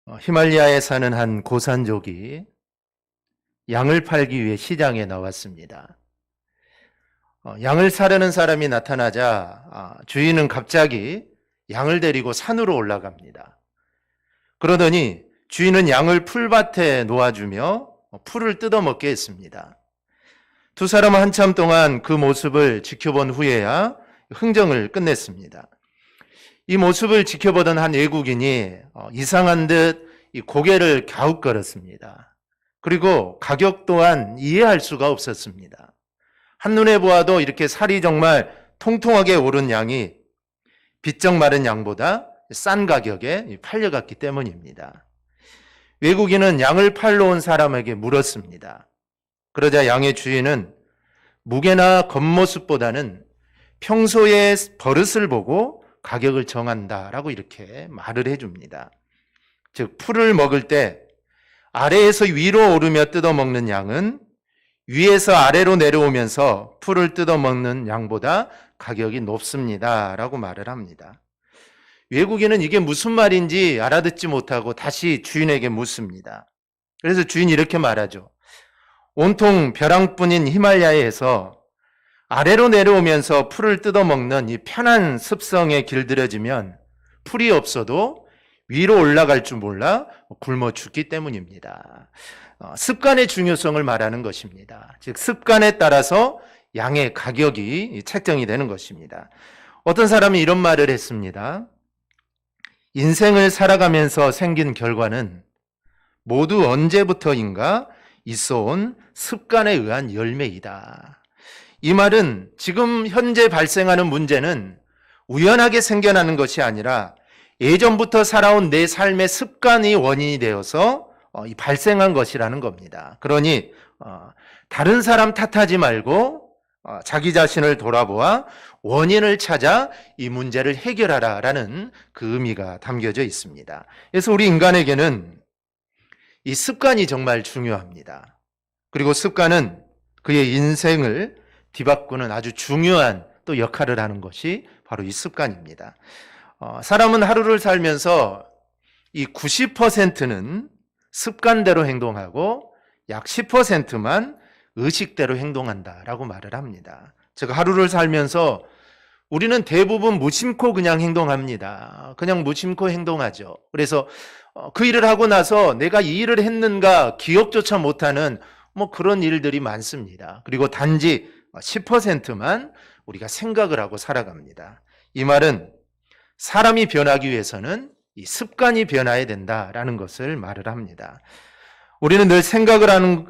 히말라야에 사는 한 고산족이 양을 팔기 위해 시장에 나왔습니다. 양을 사려는 사람이 나타나자 주인은 갑자기 양을 데리고 산으로 올라갑니다. 그러더니 주인은 양을 풀밭에 놓아주며 풀을 뜯어먹게 했습니다. 두 사람은 한참 동안 그 모습을 지켜본 후에야 흥정을 끝냈습니다. 이 모습을 지켜보던 한 외국인이 이상한 듯 이 고개를 갸웃거렸습니다. 그리고 가격 또한 이해할 수가 없었습니다. 한눈에 보아도 이렇게 살이 정말 통통하게 오른 양이 비쩍 마른 양보다 싼 가격에 팔려갔기 때문입니다. 외국인은 양을 팔러 온 사람에게 물었습니다. 그러자 양의 주인은 무게나 겉모습보다는 평소의 버릇을 보고 가격을 정한다라고 이렇게 말을 해줍니다. 즉 풀을 먹을 때 아래에서 위로 오르며 뜯어먹는 양은 위에서 아래로 내려오면서 풀을 뜯어먹는 양보다 가격이 높습니다 라고 말을 합니다. 외국인은 이게 무슨 말인지 알아듣지 못하고 다시 주인에게 묻습니다. 그래서 주인이 이렇게 말하죠. 온통 벼랑뿐인 히말라야에서 아래로 내려오면서 풀을 뜯어먹는 이 편한 습성에 길들여지면 풀이 없어도 위로 올라갈 줄 몰라 굶어 죽기 때문입니다. 습관의 중요성을 말하는 것입니다. 즉 습관에 따라서 양의 가격이 책정이 되는 것입니다. 어떤 사람이 이런 말을 했습니다. 인생을 살아가면서 생긴 결과는 모두 언제부터인가 있어온 습관에 의한 열매이다. 이 말은 지금 현재 발생하는 문제는 우연하게 생겨나는 것이 아니라 예전부터 살아온 내 삶의 습관이 원인이 되어서 발생한 것이라는 겁니다. 그러니 다른 사람 탓하지 말고 자기 자신을 돌아보아 원인을 찾아 이 문제를 해결하라라는 그 의미가 담겨져 있습니다. 그래서 우리 인간에게는 이 습관이 정말 중요합니다. 그리고 습관은 그의 인생을 뒤바꾸는 아주 중요한 또 역할을 하는 것이 바로 이 습관입니다. 사람은 하루를 살면서 이 90%는 습관대로 행동하고 약 10%만 의식대로 행동한다라고 말을 합니다. 즉 하루를 살면서 우리는 대부분 무심코 그냥 행동합니다. 그냥 무심코 행동하죠. 그래서 그 일을 하고 나서 내가 이 일을 했는가 기억조차 못하는 그런 일들이 많습니다. 그리고 단지 10%만 우리가 생각을 하고 살아갑니다. 이 말은 사람이 변하기 위해서는 이 습관이 변화해야 된다라는 것을 말을 합니다. 우리는 늘 생각을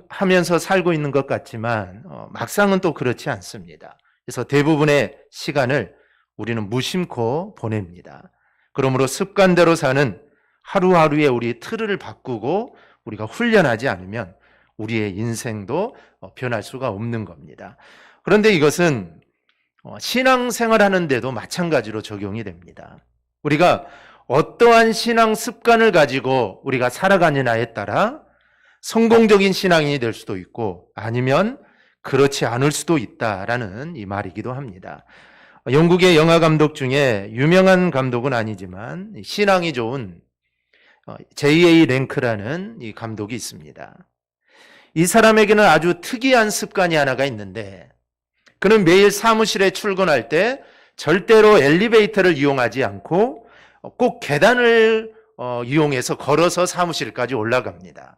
하면서 살고 있는 것 같지만 막상은 또 그렇지 않습니다. 그래서 대부분의 시간을 우리는 무심코 보냅니다. 그러므로 습관대로 사는 하루하루의 우리 틀을 바꾸고 우리가 훈련하지 않으면 우리의 인생도 변할 수가 없는 겁니다. 그런데 이것은 신앙생활 하는데도 마찬가지로 적용이 됩니다. 우리가 어떠한 신앙 습관을 가지고 우리가 살아가느냐에 따라 성공적인 신앙인이 될 수도 있고 아니면 그렇지 않을 수도 있다라는 이 말이기도 합니다. 영국의 영화 감독 중에 유명한 감독은 아니지만 신앙이 좋은 J.A. 랭크라는 이 감독이 있습니다. 이 사람에게는 아주 특이한 습관이 하나가 있는데 그는 매일 사무실에 출근할 때 절대로 엘리베이터를 이용하지 않고 꼭 계단을 이용해서 걸어서 사무실까지 올라갑니다.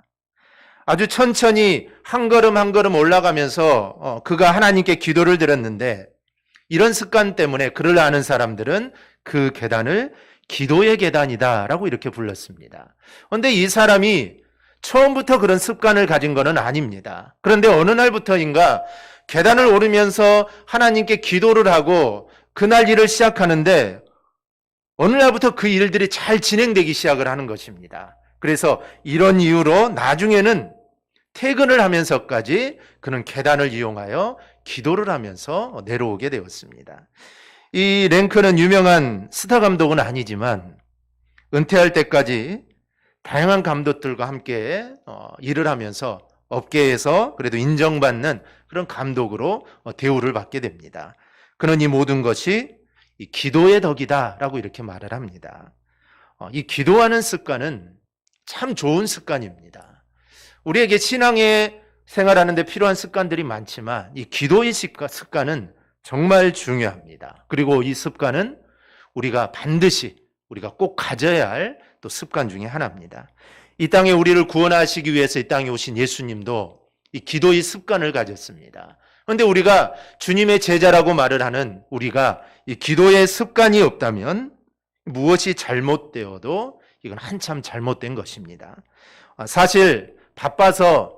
아주 천천히 한 걸음 한 걸음 올라가면서 그가 하나님께 기도를 드렸는데 이런 습관 때문에 그를 아는 사람들은 그 계단을 기도의 계단이다라고 이렇게 불렀습니다. 그런데 이 사람이 처음부터 그런 습관을 가진 것은 아닙니다. 그런데 어느 날부터인가 계단을 오르면서 하나님께 기도를 하고 그날 일을 시작하는데 어느 날부터 그 일들이 잘 진행되기 시작을 하는 것입니다. 그래서 이런 이유로 나중에는 퇴근을 하면서까지 그는 계단을 이용하여 기도를 하면서 내려오게 되었습니다. 이 랭크는 유명한 스타 감독은 아니지만 은퇴할 때까지 다양한 감독들과 함께 일을 하면서 업계에서 그래도 인정받는 그런 감독으로 대우를 받게 됩니다. 그는 이 모든 것이 이 기도의 덕이다라고 이렇게 말을 합니다. 이 기도하는 습관은 참 좋은 습관입니다. 우리에게 신앙의 생활하는 데 필요한 습관들이 많지만 이 기도의 습관은 정말 중요합니다. 그리고 이 습관은 우리가 반드시 우리가 꼭 가져야 할 또 습관 중에 하나입니다. 이 땅에 우리를 구원하시기 위해서 이 땅에 오신 예수님도 이 기도의 습관을 가졌습니다. 그런데 우리가 주님의 제자라고 말을 하는 우리가 이 기도의 습관이 없다면 무엇이 잘못되어도 이건 한참 잘못된 것입니다. 사실 바빠서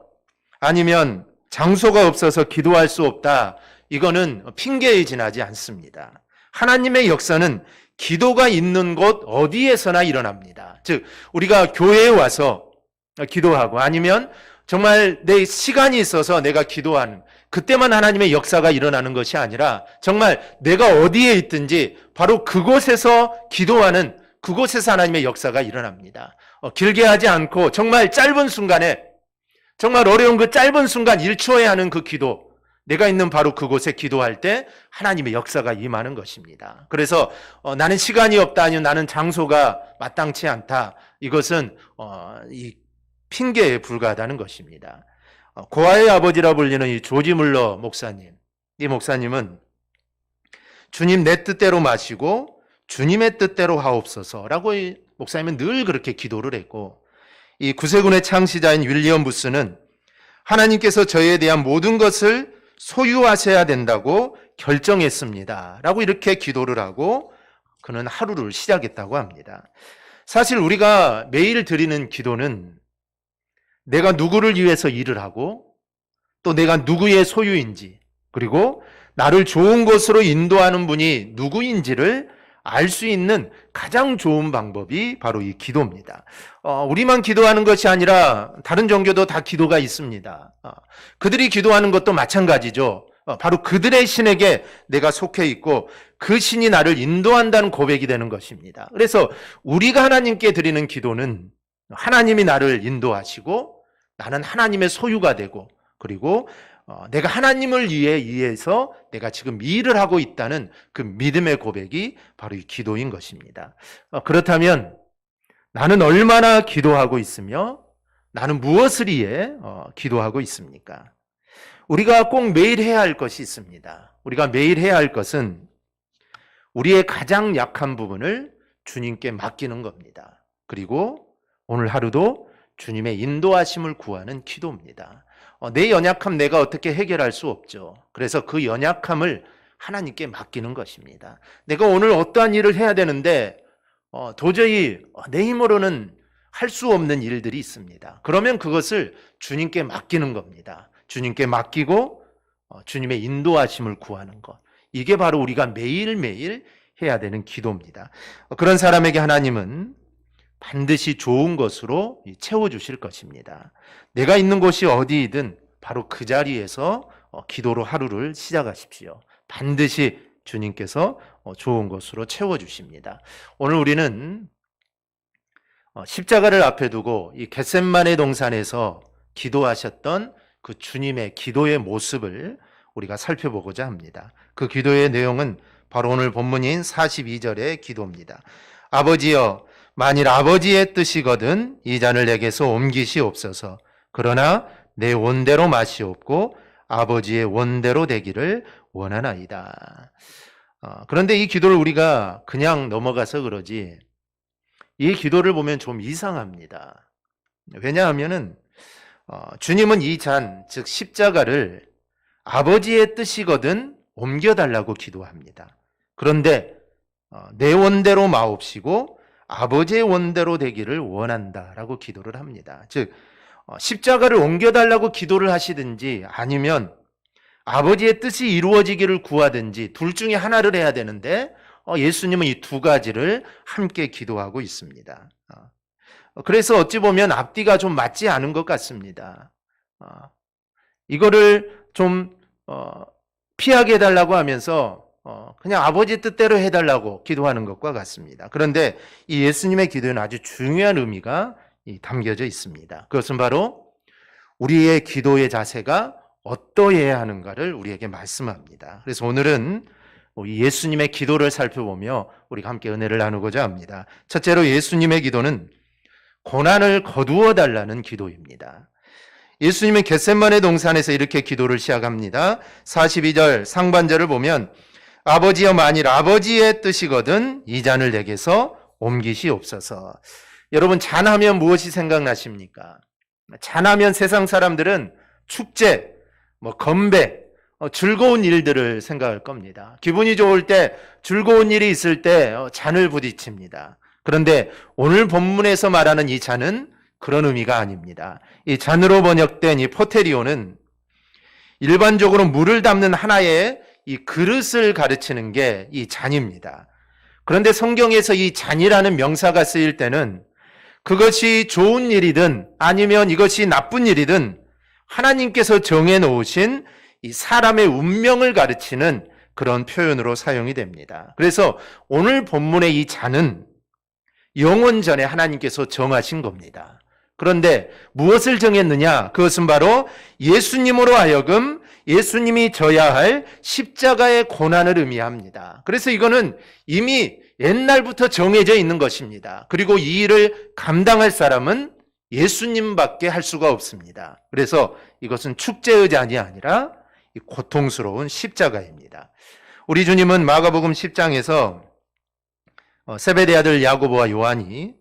아니면 장소가 없어서 기도할 수 없다, 이거는 핑계에 지나지 않습니다. 하나님의 역사는 기도가 있는 곳 어디에서나 일어납니다. 즉 우리가 교회에 와서 기도하고 아니면 정말 내 시간이 있어서 내가 기도하는 그때만 하나님의 역사가 일어나는 것이 아니라 정말 내가 어디에 있든지 바로 그곳에서 기도하는 그곳에서 하나님의 역사가 일어납니다. 길게 하지 않고 정말 짧은 순간에 정말 어려운 그 짧은 순간 1초에 하는 그 기도, 내가 있는 바로 그곳에 기도할 때 하나님의 역사가 임하는 것입니다. 그래서 나는 시간이 없다, 아니면 나는 장소가 마땅치 않다, 이것은 이 핑계에 불과하다는 것입니다. 고아의 아버지라 불리는 이 조지 물러 목사님, 이 목사님은 주님 내 뜻대로 마시고 주님의 뜻대로 하옵소서라고 이 목사님은 늘 그렇게 기도를 했고, 이 구세군의 창시자인 윌리엄 부스는 하나님께서 저희에 대한 모든 것을 소유하셔야 된다고 결정했습니다 라고 이렇게 기도를 하고 그는 하루를 시작했다고 합니다. 사실 우리가 매일 드리는 기도는 내가 누구를 위해서 일을 하고 또 내가 누구의 소유인지, 그리고 나를 좋은 곳으로 인도하는 분이 누구인지를 알 수 있는 가장 좋은 방법이 바로 이 기도입니다. 우리만 기도하는 것이 아니라 다른 종교도 다 기도가 있습니다. 그들이 기도하는 것도 마찬가지죠. 바로 그들의 신에게 내가 속해 있고 그 신이 나를 인도한다는 고백이 되는 것입니다. 그래서 우리가 하나님께 드리는 기도는 하나님이 나를 인도하시고 나는 하나님의 소유가 되고, 그리고 내가 하나님을 위해서 내가 지금 일을 하고 있다는 그 믿음의 고백이 바로 이 기도인 것입니다. 그렇다면 나는 얼마나 기도하고 있으며 나는 무엇을 위해 기도하고 있습니까? 우리가 꼭 매일 해야 할 것이 있습니다. 우리가 매일 해야 할 것은 우리의 가장 약한 부분을 주님께 맡기는 겁니다. 그리고 오늘 하루도 주님의 인도하심을 구하는 기도입니다. 내 연약함 내가 어떻게 해결할 수 없죠. 그래서 그 연약함을 하나님께 맡기는 것입니다. 내가 오늘 어떠한 일을 해야 되는데 도저히 내 힘으로는 할 수 없는 일들이 있습니다. 그러면 그것을 주님께 맡기는 겁니다. 주님께 맡기고 주님의 인도하심을 구하는 것, 이게 바로 우리가 매일매일 해야 되는 기도입니다. 그런 사람에게 하나님은 반드시 좋은 것으로 채워주실 것입니다. 내가 있는 곳이 어디이든 바로 그 자리에서 기도로 하루를 시작하십시오. 반드시 주님께서 좋은 것으로 채워주십니다. 오늘 우리는 십자가를 앞에 두고 이 겟셋마네 동산에서 기도하셨던 그 주님의 기도의 모습을 우리가 살펴보고자 합니다. 그 기도의 내용은 바로 오늘 본문인 42절의 기도입니다. 아버지여, 만일 아버지의 뜻이거든 이 잔을 내게서 옮기시옵소서. 그러나 내 원대로 마시옵고 아버지의 원대로 되기를 원하나이다. 그런데 이 기도를 우리가 그냥 넘어가서 그러지, 이 기도를 보면 좀 이상합니다. 왜냐하면은 주님은 이 잔, 즉 십자가를 아버지의 뜻이거든 옮겨달라고 기도합니다. 그런데 내 원대로 마옵시고 아버지의 원대로 되기를 원한다라고 기도를 합니다. 즉 십자가를 옮겨달라고 기도를 하시든지 아니면 아버지의 뜻이 이루어지기를 구하든지 둘 중에 하나를 해야 되는데 예수님은 이 두 가지를 함께 기도하고 있습니다. 그래서 어찌 보면 앞뒤가 좀 맞지 않은 것 같습니다. 이거를 좀 피하게 해달라고 하면서 그냥 아버지 뜻대로 해달라고 기도하는 것과 같습니다. 그런데 이 예수님의 기도에는 아주 중요한 의미가 담겨져 있습니다. 그것은 바로 우리의 기도의 자세가 어떠해야 하는가를 우리에게 말씀합니다. 그래서 오늘은 이 예수님의 기도를 살펴보며 우리가 함께 은혜를 나누고자 합니다. 첫째로 예수님의 기도는 고난을 거두어 달라는 기도입니다. 예수님은 겟세마네 동산에서 이렇게 기도를 시작합니다. 42절 상반절을 보면 아버지여 만일 아버지의 뜻이거든 이 잔을 내게서 옮기시옵소서. 여러분, 잔하면 무엇이 생각나십니까? 잔하면 세상 사람들은 축제, 건배, 즐거운 일들을 생각할 겁니다. 기분이 좋을 때, 즐거운 일이 있을 때 잔을 부딪힙니다. 그런데 오늘 본문에서 말하는 이 잔은 그런 의미가 아닙니다. 이 잔으로 번역된 이 포테리오는 일반적으로 물을 담는 하나의 이 그릇을 가르치는 게 이 잔입니다. 그런데 성경에서 이 잔이라는 명사가 쓰일 때는 그것이 좋은 일이든 아니면 이것이 나쁜 일이든 하나님께서 정해 놓으신 이 사람의 운명을 가르치는 그런 표현으로 사용이 됩니다. 그래서 오늘 본문의 이 잔은 영원 전에 하나님께서 정하신 겁니다. 그런데 무엇을 정했느냐? 그것은 바로 예수님으로 하여금 예수님이 져야 할 십자가의 고난을 의미합니다. 그래서 이거는 이미 옛날부터 정해져 있는 것입니다. 그리고 이 일을 감당할 사람은 예수님밖에 할 수가 없습니다. 그래서 이것은 축제의 잔이 아니라 고통스러운 십자가입니다. 우리 주님은 마가복음 10장에서 세베대 아들 야고보와 요한이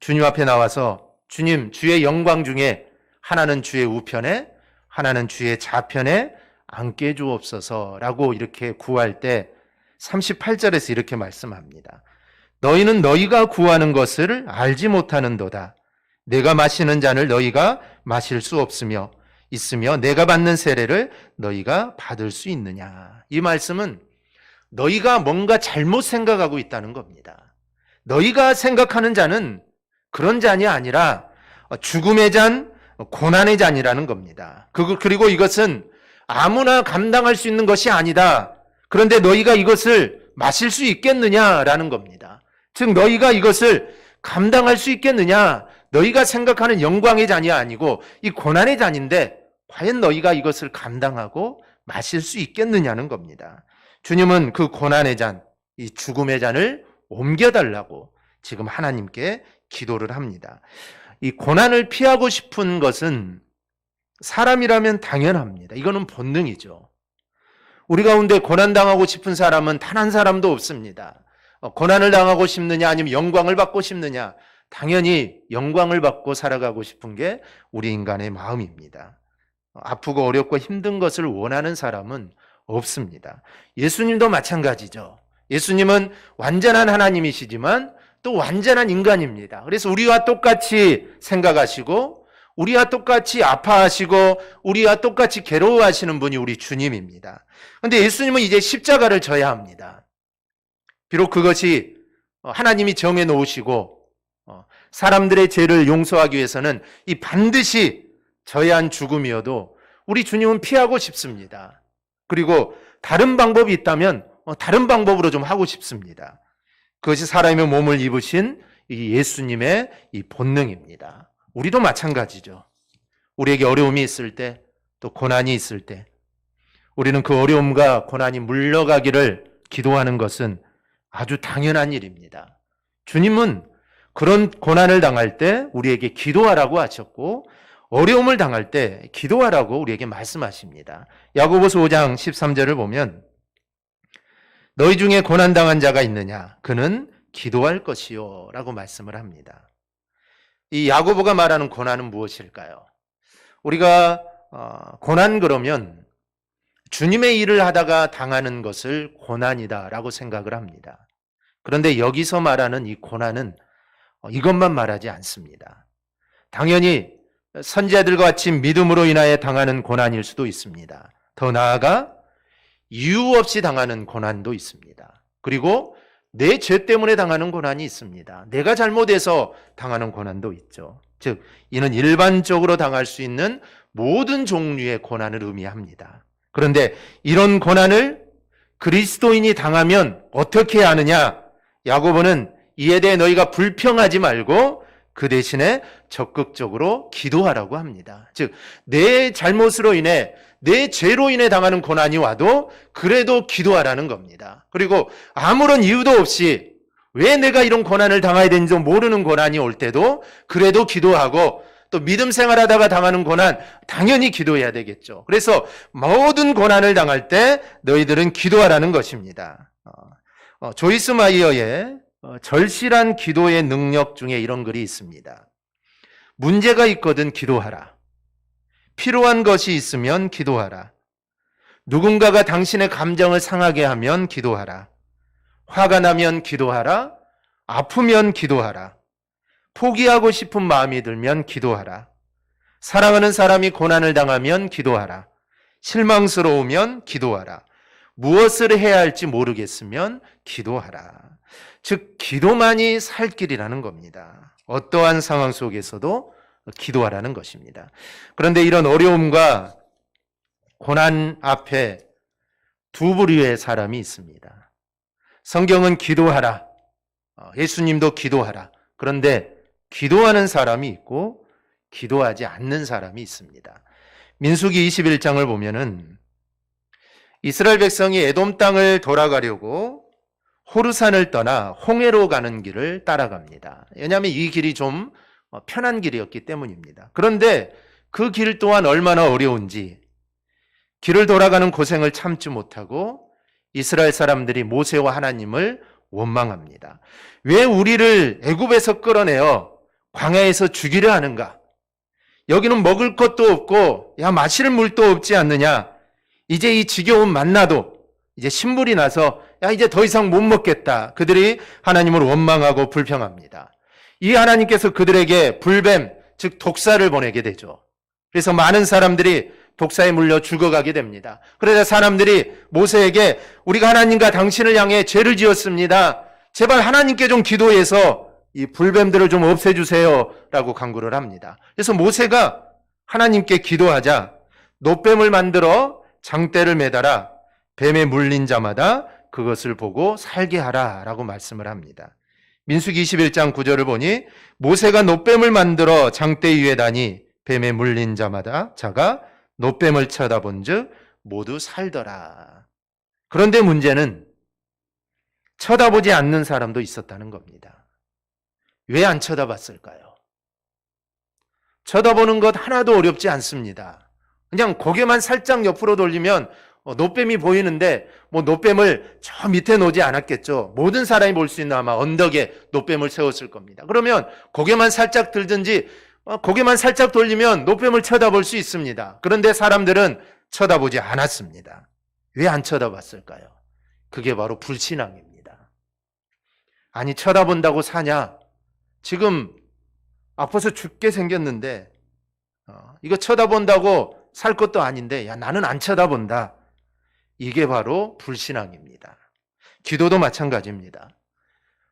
주님 앞에 나와서 주님, 주의 영광 중에 하나는 주의 우편에 하나는 주의 좌편에 앉게 해주옵소서라고 이렇게 구할 때 38절에서 이렇게 말씀합니다. 너희는 너희가 구하는 것을 알지 못하는도다. 내가 마시는 잔을 너희가 마실 수 없으며 있으며 내가 받는 세례를 너희가 받을 수 있느냐. 이 말씀은 너희가 뭔가 잘못 생각하고 있다는 겁니다. 너희가 생각하는 잔은 그런 잔이 아니라 죽음의 잔, 고난의 잔이라는 겁니다. 그리고 이것은 아무나 감당할 수 있는 것이 아니다. 그런데 너희가 이것을 마실 수 있겠느냐라는 겁니다. 즉 너희가 이것을 감당할 수 있겠느냐. 너희가 생각하는 영광의 잔이 아니고 이 고난의 잔인데 과연 너희가 이것을 감당하고 마실 수 있겠느냐는 겁니다. 주님은 그 고난의 잔, 이 죽음의 잔을 옮겨달라고 지금 하나님께 기도를 합니다. 이 고난을 피하고 싶은 것은 사람이라면 당연합니다. 이거는 본능이죠. 우리 가운데 고난당하고 싶은 사람은 단 한 사람도 없습니다. 고난을 당하고 싶느냐 아니면 영광을 받고 싶느냐. 당연히 영광을 받고 살아가고 싶은 게 우리 인간의 마음입니다. 아프고 어렵고 힘든 것을 원하는 사람은 없습니다. 예수님도 마찬가지죠. 예수님은 완전한 하나님이시지만 또 완전한 인간입니다. 그래서 우리와 똑같이 생각하시고 우리와 똑같이 아파하시고 우리와 똑같이 괴로워하시는 분이 우리 주님입니다. 그런데 예수님은 이제 십자가를 져야 합니다. 비록 그것이 하나님이 정해 놓으시고 사람들의 죄를 용서하기 위해서는 이 반드시 져야 한 죽음이어도 우리 주님은 피하고 싶습니다. 그리고 다른 방법이 있다면 다른 방법으로 좀 하고 싶습니다. 그것이 사람의 몸을 입으신 이 예수님의 이 본능입니다. 우리도 마찬가지죠. 우리에게 어려움이 있을 때, 또 고난이 있을 때, 우리는 그 어려움과 고난이 물러가기를 기도하는 것은 아주 당연한 일입니다. 주님은 그런 고난을 당할 때 우리에게 기도하라고 하셨고, 어려움을 당할 때 기도하라고 우리에게 말씀하십니다. 야고보서 5장 13절을 보면 너희 중에 고난당한 자가 있느냐? 그는 기도할 것이요 라고 말씀을 합니다. 이 야고보가 말하는 고난은 무엇일까요? 우리가 고난 그러면 주님의 일을 하다가 당하는 것을 고난이다 라고 생각을 합니다. 그런데 여기서 말하는 이 고난은 이것만 말하지 않습니다. 당연히 선지자들과 같이 믿음으로 인하여 당하는 고난일 수도 있습니다. 더 나아가 이유 없이 당하는 고난도 있습니다. 그리고 내 죄 때문에 당하는 고난이 있습니다. 내가 잘못해서 당하는 고난도 있죠. 즉 이는 일반적으로 당할 수 있는 모든 종류의 고난을 의미합니다. 그런데 이런 고난을 그리스도인이 당하면 어떻게 해야 하느냐? 야고보는 이에 대해 너희가 불평하지 말고 그 대신에 적극적으로 기도하라고 합니다. 즉 내 잘못으로 인해 내 죄로 인해 당하는 고난이 와도 그래도 기도하라는 겁니다. 그리고 아무런 이유도 없이 왜 내가 이런 고난을 당해야 되는지 모르는 고난이 올 때도 그래도 기도하고, 또 믿음 생활하다가 당하는 고난 당연히 기도해야 되겠죠. 그래서 모든 고난을 당할 때 너희들은 기도하라는 것입니다. 조이스 마이어의 절실한 기도의 능력 중에 이런 글이 있습니다. 문제가 있거든 기도하라. 필요한 것이 있으면 기도하라. 누군가가 당신의 감정을 상하게 하면 기도하라. 화가 나면 기도하라. 아프면 기도하라. 포기하고 싶은 마음이 들면 기도하라. 사랑하는 사람이 고난을 당하면 기도하라. 실망스러우면 기도하라. 무엇을 해야 할지 모르겠으면 기도하라. 즉 기도만이 살 길이라는 겁니다. 어떠한 상황 속에서도 기도하라는 것입니다. 그런데 이런 어려움과 고난 앞에 두 부류의 사람이 있습니다. 성경은 기도하라. 예수님도 기도하라. 그런데 기도하는 사람이 있고 기도하지 않는 사람이 있습니다. 민수기 21장을 보면은 이스라엘 백성이 에돔 땅을 돌아가려고 호르산을 떠나 홍해로 가는 길을 따라갑니다. 왜냐하면 이 길이 좀 편한 길이었기 때문입니다. 그런데 그 길 또한 얼마나 어려운지 길을 돌아가는 고생을 참지 못하고 이스라엘 사람들이 모세와 하나님을 원망합니다. 왜 우리를 애굽에서 끌어내어 광야에서 죽이려 하는가? 여기는 먹을 것도 없고 마실 물도 없지 않느냐? 이제 이 지겨운 만나도 이제 신물이 나서 이제 더 이상 못 먹겠다. 그들이 하나님을 원망하고 불평합니다. 이 하나님께서 그들에게 불뱀, 즉 독사를 보내게 되죠. 그래서 많은 사람들이 독사에 물려 죽어가게 됩니다. 그러자 사람들이 모세에게 우리가 하나님과 당신을 향해 죄를 지었습니다. 제발 하나님께 좀 기도해서 이 불뱀들을 좀 없애주세요 라고 간구를 합니다. 그래서 모세가 하나님께 기도하자 놋뱀을 만들어 장대를 매달아 뱀에 물린 자마다 그것을 보고 살게 하라 라고 말씀을 합니다. 민수기 21장 9절을 보니 모세가 놋뱀을 만들어 장대 위에 다니 뱀에 물린 자가 놋뱀을 쳐다본 즉 모두 살더라. 그런데 문제는 쳐다보지 않는 사람도 있었다는 겁니다. 왜 안 쳐다봤을까요? 쳐다보는 것 하나도 어렵지 않습니다. 그냥 고개만 살짝 옆으로 돌리면 놋뱀이 보이는데 놋뱀을 저 밑에 놓지 않았겠죠. 모든 사람이 볼 수 있는 아마 언덕에 놋뱀을 세웠을 겁니다. 그러면 고개만 살짝 들든지 고개만 살짝 돌리면 놋뱀을 쳐다볼 수 있습니다. 그런데 사람들은 쳐다보지 않았습니다. 왜 안 쳐다봤을까요? 그게 바로 불신앙입니다. 아니 쳐다본다고 사냐? 지금 아파서 죽게 생겼는데 이거 쳐다본다고 살 것도 아닌데 나는 안 쳐다본다. 이게 바로 불신앙입니다. 기도도 마찬가지입니다.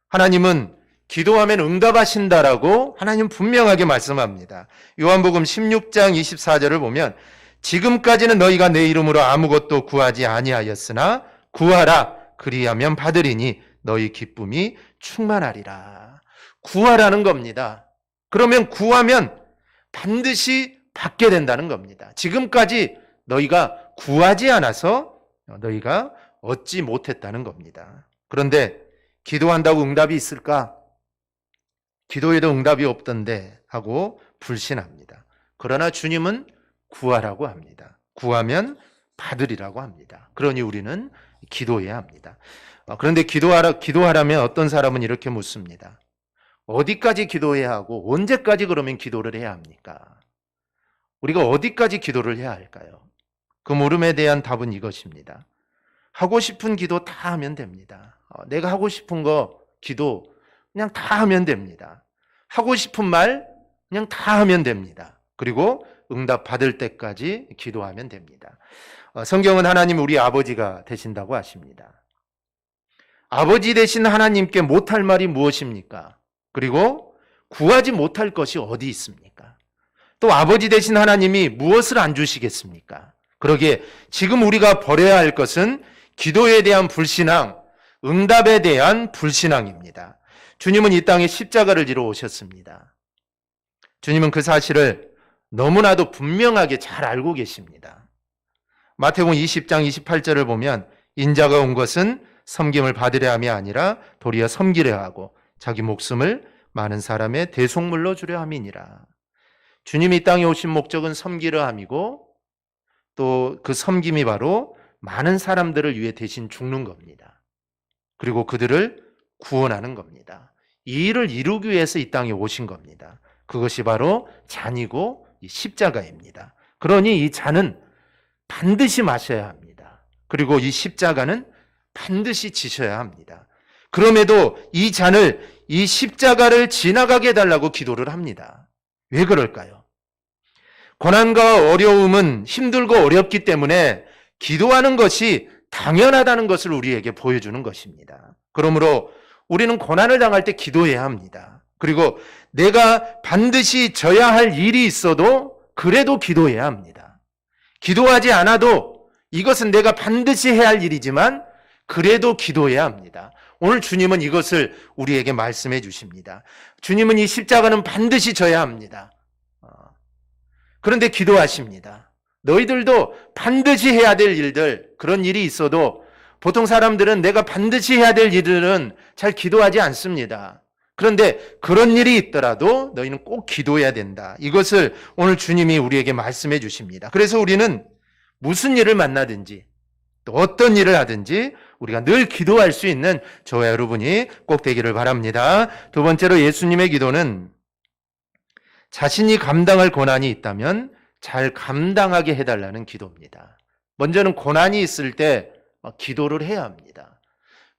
하나님은 기도하면 응답하신다라고 하나님 분명하게 말씀합니다. 요한복음 16장 24절을 보면 지금까지는 너희가 내 이름으로 아무것도 구하지 아니하였으나 구하라 그리하면 받으리니 너희 기쁨이 충만하리라. 구하라는 겁니다. 그러면 구하면 반드시 받게 된다는 겁니다. 지금까지 너희가 구하지 않아서 너희가 얻지 못했다는 겁니다. 그런데 기도한다고 응답이 있을까? 기도에도 응답이 없던데 하고 불신합니다. 그러나 주님은 구하라고 합니다. 구하면 받으리라고 합니다. 그러니 우리는 기도해야 합니다. 그런데 기도하라면 어떤 사람은 이렇게 묻습니다. 어디까지 기도해야 하고 언제까지 그러면 기도를 해야 합니까? 우리가 어디까지 기도를 해야 할까요? 그 물음에 대한 답은 이것입니다. 하고 싶은 기도 다 하면 됩니다. 내가 하고 싶은 거 기도 그냥 다 하면 됩니다. 하고 싶은 말 그냥 다 하면 됩니다. 그리고 응답 받을 때까지 기도하면 됩니다. 성경은 하나님 우리 아버지가 되신다고 하십니다. 아버지 되신 하나님께 못할 말이 무엇입니까? 그리고 구하지 못할 것이 어디 있습니까? 또 아버지 되신 하나님이 무엇을 안 주시겠습니까? 그러기에 지금 우리가 버려야 할 것은 기도에 대한 불신앙, 응답에 대한 불신앙입니다. 주님은 이 땅에 십자가를 지러 오셨습니다. 주님은 그 사실을 너무나도 분명하게 잘 알고 계십니다. 마태복음 20장 28절을 보면 인자가 온 것은 섬김을 받으려 함이 아니라 도리어 섬기려 하고 자기 목숨을 많은 사람의 대속물로 주려 함이니라. 주님이 이 땅에 오신 목적은 섬기려 함이고 또 그 섬김이 바로 많은 사람들을 위해 대신 죽는 겁니다. 그리고 그들을 구원하는 겁니다. 이 일을 이루기 위해서 이 땅에 오신 겁니다. 그것이 바로 잔이고 이 십자가입니다. 그러니 이 잔은 반드시 마셔야 합니다. 그리고 이 십자가는 반드시 지셔야 합니다. 그럼에도 이 잔을, 이 십자가를 지나가게 해달라고 기도를 합니다. 왜 그럴까요? 고난과 어려움은 힘들고 어렵기 때문에 기도하는 것이 당연하다는 것을 우리에게 보여주는 것입니다. 그러므로 우리는 고난을 당할 때 기도해야 합니다. 그리고 내가 반드시 져야 할 일이 있어도 그래도 기도해야 합니다. 기도하지 않아도 이것은 내가 반드시 해야 할 일이지만 그래도 기도해야 합니다. 오늘 주님은 이것을 우리에게 말씀해 주십니다. 주님은 이 십자가는 반드시 져야 합니다. 그런데 기도하십니다. 너희들도 반드시 해야 될 일들, 그런 일이 있어도 보통 사람들은 내가 반드시 해야 될 일들은 잘 기도하지 않습니다. 그런데 그런 일이 있더라도 너희는 꼭 기도해야 된다. 이것을 오늘 주님이 우리에게 말씀해 주십니다. 그래서 우리는 무슨 일을 만나든지 또 어떤 일을 하든지 우리가 늘 기도할 수 있는 저와 여러분이 꼭 되기를 바랍니다. 두 번째로 예수님의 기도는 자신이 감당할 고난이 있다면 잘 감당하게 해달라는 기도입니다. 먼저는 고난이 있을 때 기도를 해야 합니다.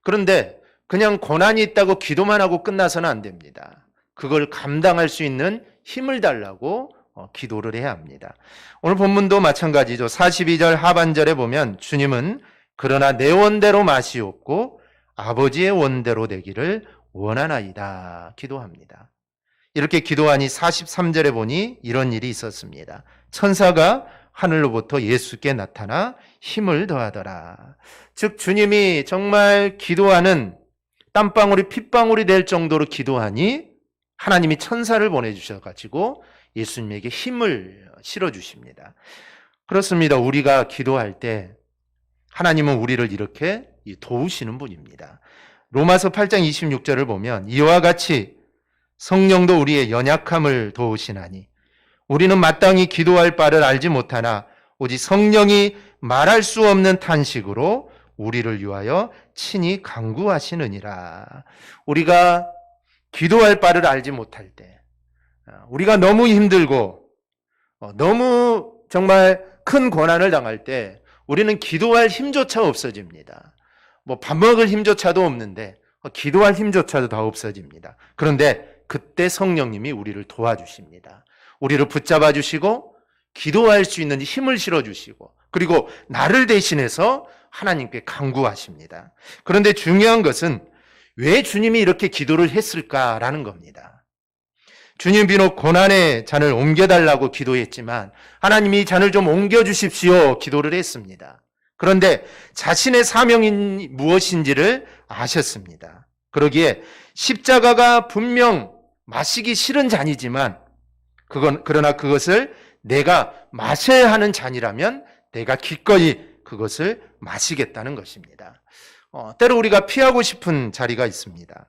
그런데 그냥 고난이 있다고 기도만 하고 끝나서는 안 됩니다. 그걸 감당할 수 있는 힘을 달라고 기도를 해야 합니다. 오늘 본문도 마찬가지죠. 42절 하반절에 보면 주님은 그러나 내 원대로 마시옵고 아버지의 원대로 되기를 원하나이다 기도합니다. 이렇게 기도하니 43절에 보니 이런 일이 있었습니다. 천사가 하늘로부터 예수께 나타나 힘을 더하더라. 즉 주님이 정말 기도하는 땀방울이 핏방울이 될 정도로 기도하니 하나님이 천사를 보내주셔가지고 예수님에게 힘을 실어주십니다. 그렇습니다. 우리가 기도할 때 하나님은 우리를 이렇게 도우시는 분입니다. 로마서 8장 26절을 보면 이와 같이 성령도 우리의 연약함을 도우시나니 우리는 마땅히 기도할 바를 알지 못하나 오직 성령이 말할 수 없는 탄식으로 우리를 위하여 친히 간구하시느니라. 우리가 기도할 바를 알지 못할 때, 우리가 너무 힘들고 너무 정말 큰 고난을 당할 때 우리는 기도할 힘조차 없어집니다. 뭐 밥 먹을 힘조차도 없는데 기도할 힘조차도 다 없어집니다. 그런데 그때 성령님이 우리를 도와주십니다. 우리를 붙잡아 주시고 기도할 수 있는 힘을 실어주시고 그리고 나를 대신해서 하나님께 간구하십니다. 그런데 중요한 것은 왜 주님이 이렇게 기도를 했을까라는 겁니다. 주님 비록 고난의 잔을 옮겨달라고 기도했지만 하나님이 잔을 좀 옮겨주십시오 기도를 했습니다. 그런데 자신의 사명이 무엇인지를 아셨습니다. 그러기에 십자가가 분명 마시기 싫은 잔이지만 그러나 그것을 내가 마셔야 하는 잔이라면 내가 기꺼이 그것을 마시겠다는 것입니다. 때로 우리가 피하고 싶은 자리가 있습니다.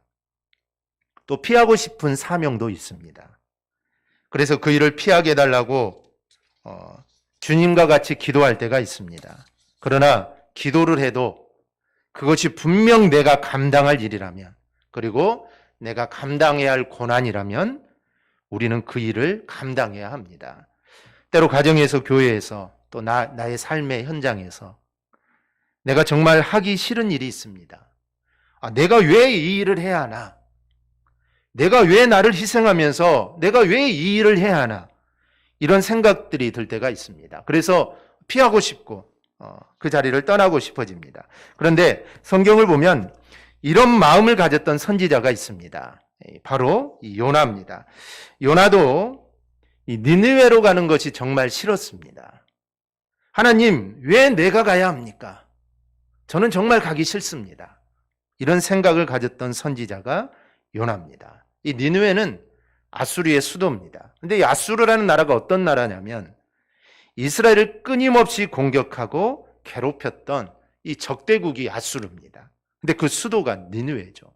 또 피하고 싶은 사명도 있습니다. 그래서 그 일을 피하게 해달라고 주님과 같이 기도할 때가 있습니다. 그러나 기도를 해도 그것이 분명 내가 감당할 일이라면 그리고 내가 감당해야 할 고난이라면 우리는 그 일을 감당해야 합니다. 때로 가정에서 교회에서 또 나의 삶의 현장에서 내가 정말 하기 싫은 일이 있습니다. 내가 왜 이 일을 해야 하나? 내가 왜 나를 희생하면서 내가 왜 이 일을 해야 하나? 이런 생각들이 들 때가 있습니다. 그래서 피하고 싶고 그 자리를 떠나고 싶어집니다. 그런데 성경을 보면 이런 마음을 가졌던 선지자가 있습니다. 바로 이 요나입니다. 요나도 이 니느웨로 가는 것이 정말 싫었습니다. 하나님, 왜 내가 가야 합니까? 저는 정말 가기 싫습니다. 이런 생각을 가졌던 선지자가 요나입니다. 이 니느웨는 아수르의 수도입니다. 근데 이 아수르라는 나라가 어떤 나라냐면 이스라엘을 끊임없이 공격하고 괴롭혔던 이 적대국이 아수르입니다. 근데 그 수도가 니느웨죠.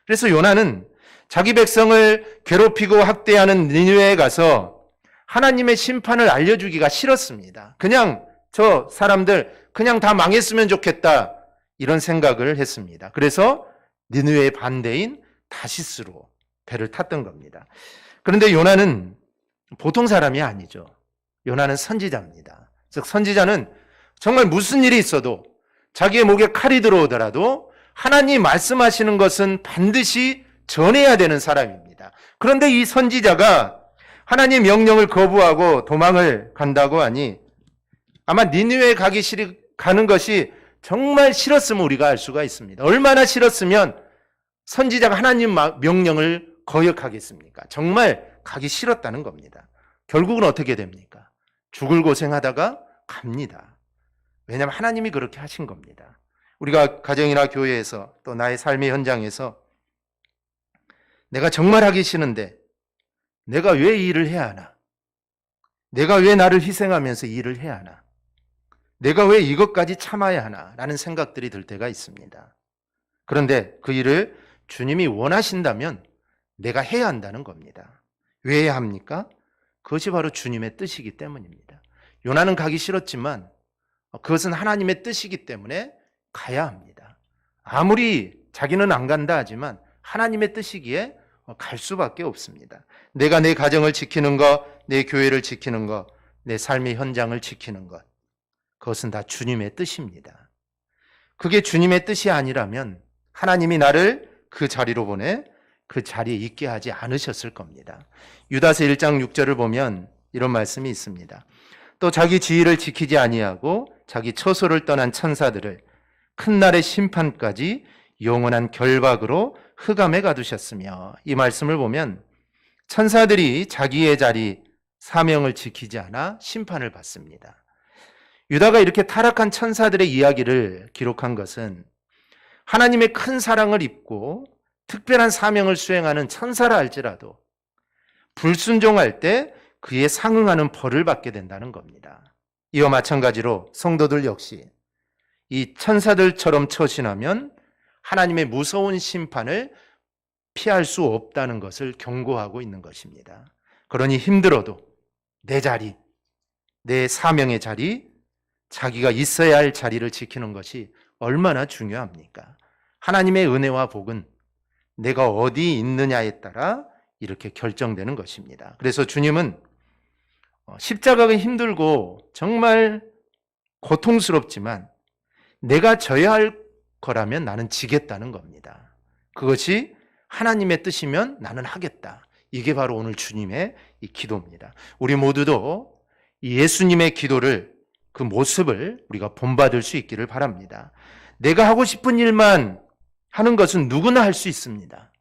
그래서 요나는 자기 백성을 괴롭히고 학대하는 니느웨에 가서 하나님의 심판을 알려주기가 싫었습니다. 그냥 저 사람들 그냥 다 망했으면 좋겠다, 이런 생각을 했습니다. 그래서 니느웨의 반대인 다시스로 배를 탔던 겁니다. 그런데 요나는 보통 사람이 아니죠. 요나는 선지자입니다. 즉 선지자는 정말 무슨 일이 있어도 자기의 목에 칼이 들어오더라도 하나님 말씀하시는 것은 반드시 전해야 되는 사람입니다. 그런데 이 선지자가 하나님 명령을 거부하고 도망을 간다고 하니 아마 니느웨에 가는 것이 정말 싫었으면 우리가 알 수가 있습니다. 얼마나 싫었으면 선지자가 하나님 명령을 거역하겠습니까? 정말 가기 싫었다는 겁니다. 결국은 어떻게 됩니까? 죽을 고생하다가 갑니다. 왜냐하면 하나님이 그렇게 하신 겁니다. 우리가 가정이나 교회에서 또 나의 삶의 현장에서 내가 정말 하기 싫은데 내가 왜 이 일을 해야 하나? 내가 왜 나를 희생하면서 이 일을 해야 하나? 내가 왜 이것까지 참아야 하나? 라는 생각들이 들 때가 있습니다. 그런데 그 일을 주님이 원하신다면 내가 해야 한다는 겁니다. 왜 해야 합니까? 그것이 바로 주님의 뜻이기 때문입니다. 요나는 가기 싫었지만 그것은 하나님의 뜻이기 때문에 가야 합니다. 아무리 자기는 안 간다 하지만 하나님의 뜻이기에 갈 수밖에 없습니다. 내가 내 가정을 지키는 것, 내 교회를 지키는 것, 내 삶의 현장을 지키는 것, 그것은 다 주님의 뜻입니다. 그게 주님의 뜻이 아니라면 하나님이 나를 그 자리로 보내 그 자리에 있게 하지 않으셨을 겁니다. 유다서 1장 6절을 보면 이런 말씀이 있습니다. 또 자기 지위를 지키지 아니하고 자기 처소를 떠난 천사들을 큰 날의 심판까지 영원한 결박으로 흑암에 가두셨으며, 이 말씀을 보면 천사들이 자기의 자리 사명을 지키지 않아 심판을 받습니다. 유다가 이렇게 타락한 천사들의 이야기를 기록한 것은 하나님의 큰 사랑을 입고 특별한 사명을 수행하는 천사라 할지라도 불순종할 때 그에 상응하는 벌을 받게 된다는 겁니다. 이와 마찬가지로 성도들 역시 이 천사들처럼 처신하면 하나님의 무서운 심판을 피할 수 없다는 것을 경고하고 있는 것입니다. 그러니 힘들어도 내 자리, 내 사명의 자리, 자기가 있어야 할 자리를 지키는 것이 얼마나 중요합니까? 하나님의 은혜와 복은 내가 어디 있느냐에 따라 이렇게 결정되는 것입니다. 그래서 주님은 십자가가 힘들고 정말 고통스럽지만 내가 져야 할 거라면 나는 지겠다는 겁니다. 그것이 하나님의 뜻이면 나는 하겠다. 이게 바로 오늘 주님의 이 기도입니다. 우리 모두도 이 예수님의 기도를, 그 모습을 우리가 본받을 수 있기를 바랍니다. 내가 하고 싶은 일만 하는 것은 누구나 할 수 있습니다.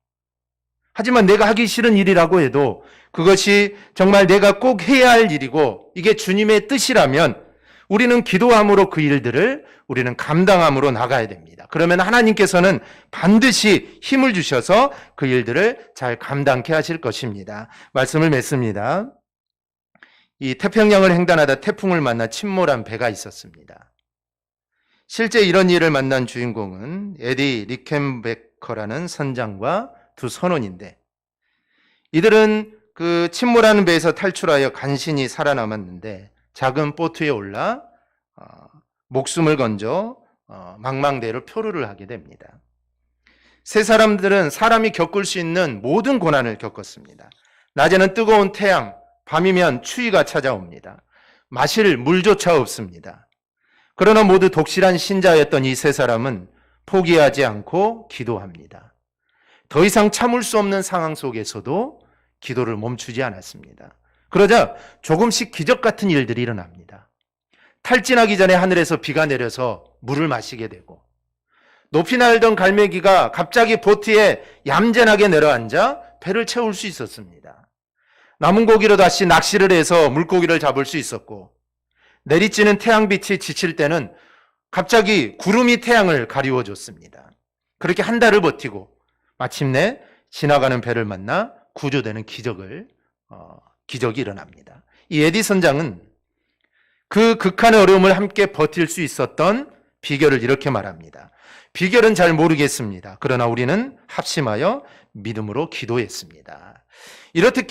하지만 내가 하기 싫은 일이라고 해도 그것이 정말 내가 꼭 해야 할 일이고 이게 주님의 뜻이라면 우리는 기도함으로 그 일들을 우리는 감당함으로 나가야 됩니다. 그러면 하나님께서는 반드시 힘을 주셔서 그 일들을 잘 감당케 하실 것입니다. 말씀을 맺습니다. 이 태평양을 횡단하다 태풍을 만나 침몰한 배가 있었습니다. 실제 이런 일을 만난 주인공은 에디 리켄베커라는 선장과 두 선원인데, 이들은 그 침몰하는 배에서 탈출하여 간신히 살아남았는데 작은 보트에 올라 목숨을 건져 망망대해로 표류를 하게 됩니다. 세 사람들은 사람이 겪을 수 있는 모든 고난을 겪었습니다. 낮에는 뜨거운 태양, 밤이면 추위가 찾아옵니다. 마실 물조차 없습니다. 그러나 모두 독실한 신자였던 이 세 사람은 포기하지 않고 기도합니다. 더 이상 참을 수 없는 상황 속에서도 기도를 멈추지 않았습니다. 그러자 조금씩 기적 같은 일들이 일어납니다. 탈진하기 전에 하늘에서 비가 내려서 물을 마시게 되고, 높이 날던 갈매기가 갑자기 보트에 얌전하게 내려앉아 배를 채울 수 있었습니다. 남은 고기로 다시 낚시를 해서 물고기를 잡을 수 있었고, 내리쬐는 태양빛이 지칠 때는 갑자기 구름이 태양을 가리워줬습니다. 그렇게 한 달을 버티고 마침내 지나가는 배를 만나 구조되는 기적이 일어납니다. 이 에디 선장은 그 극한의 어려움을 함께 버틸 수 있었던 비결을 이렇게 말합니다. 비결은 잘 모르겠습니다. 그러나 우리는 합심하여 믿음으로 기도했습니다. 이렇듯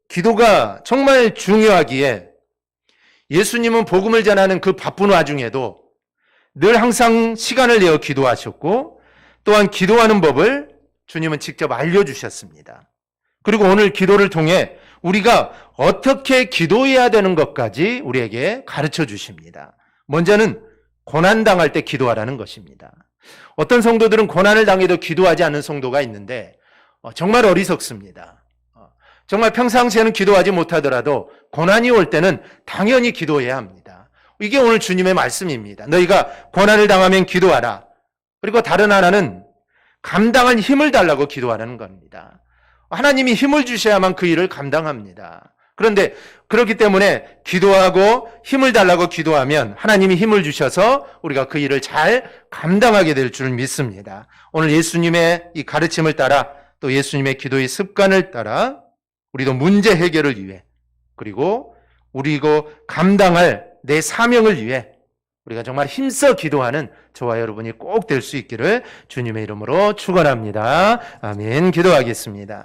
기도가 정말 중요하기에 예수님은 복음을 전하는 그 바쁜 와중에도 늘 항상 시간을 내어 기도하셨고 또한 기도하는 법을 주님은 직접 알려주셨습니다. 그리고 오늘 기도를 통해 우리가 어떻게 기도해야 되는 것까지 우리에게 가르쳐 주십니다. 먼저는 고난당할 때 기도하라는 것입니다. 어떤 성도들은 고난을 당해도 기도하지 않는 성도가 있는데 정말 어리석습니다. 정말 평상시에는 기도하지 못하더라도 고난이 올 때는 당연히 기도해야 합니다. 이게 오늘 주님의 말씀입니다. 너희가 고난을 당하면 기도하라. 그리고 다른 하나는 감당할 힘을 달라고 기도하라는 겁니다. 하나님이 힘을 주셔야만 그 일을 감당합니다. 그런데 그렇기 때문에 기도하고 힘을 달라고 기도하면 하나님이 힘을 주셔서 우리가 그 일을 잘 감당하게 될 줄 믿습니다. 오늘 예수님의 이 가르침을 따라 또 예수님의 기도의 습관을 따라 우리도 문제 해결을 위해 그리고 우리가 감당할 내 사명을 위해 우리가 정말 힘써 기도하는 저와 여러분이 꼭 될 수 있기를 주님의 이름으로 축원합니다. 아멘. 기도하겠습니다.